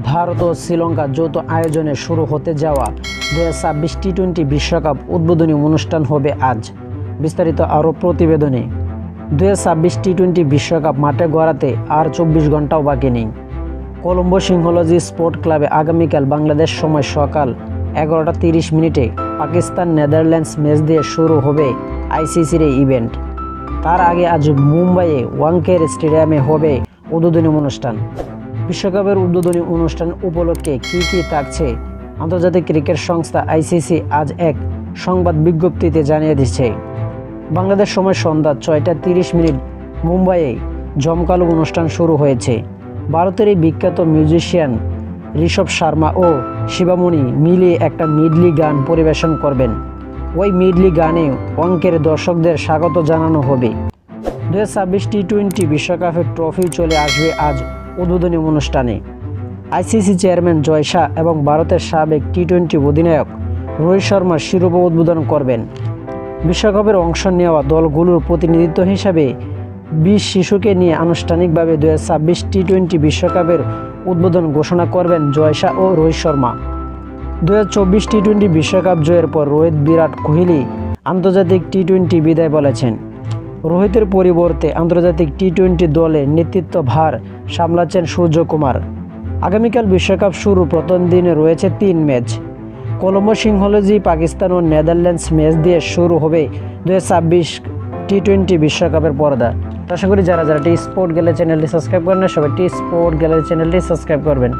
ভারত ও শ্রীলঙ্কা যৌথ আয়োজনে শুরু হতে যাওয়া 2026 টি-20 বিশ্বকাপ উদ্বোধনী অনুষ্ঠান হবে আজ। বিস্তারিত আরও প্রতিবেদনে। 2026 টি-20 বিশ্বকাপ মাঠে গড়াতে আর 24 ঘন্টাও বাকি নেই। কলম্বো সিংহলজি স্পোর্ট ক্লাবে আগামীকাল বাংলাদেশ সময় সকাল 11:30 পাকিস্তান নেদারল্যান্ডস ম্যাচ দিয়ে শুরু হবে আইসিসির এই ইভেন্ট। তার আগে আজ মুম্বাইয়ে ওয়াংখেড়ে স্টেডিয়ামে হবে উদ্বোধনী অনুষ্ঠান। বিশ্বকাপের উদ্বোধনী অনুষ্ঠান উপলক্ষে কী কী থাকছে আন্তর্জাতিক ক্রিকেট সংস্থা আইসিসি আজ এক সংবাদ বিজ্ঞপ্তিতে জানিয়ে দিচ্ছে। বাংলাদেশ সময় সন্ধ্যা 6:30 মুম্বাইয়ে জমকালো অনুষ্ঠান শুরু হয়েছে। ভারতের এই বিখ্যাত মিউজিশিয়ান ঋষভ শর্মা ও শিবামণি মিলিয়ে একটা মিডলি গান পরিবেশন করবেন। ওই মিডলি গানে ওয়াংখেড়ে দর্শকদের স্বাগত জানানো হবে। 2026 টি-20 বিশ্বকাপের ট্রফি চলে আসবে আজ উদ্বোধনী অনুষ্ঠানে। আইসিসি চেয়ারম্যান জয় শাহ এবং ভারতের সাবেক টি-20 অধিনায়ক রোহিত শর্মা শিরোপা উদ্বোধন করবেন। বিশ্বকাপের অংশ নেওয়া দলগুলোর প্রতিনিধিত্ব হিসাবে 20 শিশুকে নিয়ে আনুষ্ঠানিকভাবে 2026 টি-20 বিশ্বকাপের উদ্বোধন ঘোষণা করবেন জয় শাহ ও রোহিত শর্মা। 2024 টি-20 বিশ্বকাপ জয়ের পর বিরাট কোহলি আন্তর্জাতিক টি-20 বিদায় বলেছেন। রোহিতের পরিবর্তে আন্তর্জাতিক টি-20 দলের নেতৃত্বভার সামলাচ্ছেন সূর্যকুমার। আগামীকাল বিশ্বকাপ শুরু প্রথম দিনে রয়েছে 3 ম্যাচ। কলম্বো সিংহলজি পাকিস্তান ও নেদারল্যান্ডস ম্যাচ দিয়ে শুরু হবে 2026 টি-20 বিশ্বকাপের পর্দা। আশা করি যারা টি স্পোর্ট গ্যালারি চ্যানেলটি সাবস্ক্রাইব করেন না সবাই টি স্পোর্ট গ্যালারি চ্যানেলটি সাবস্ক্রাইব করবেন।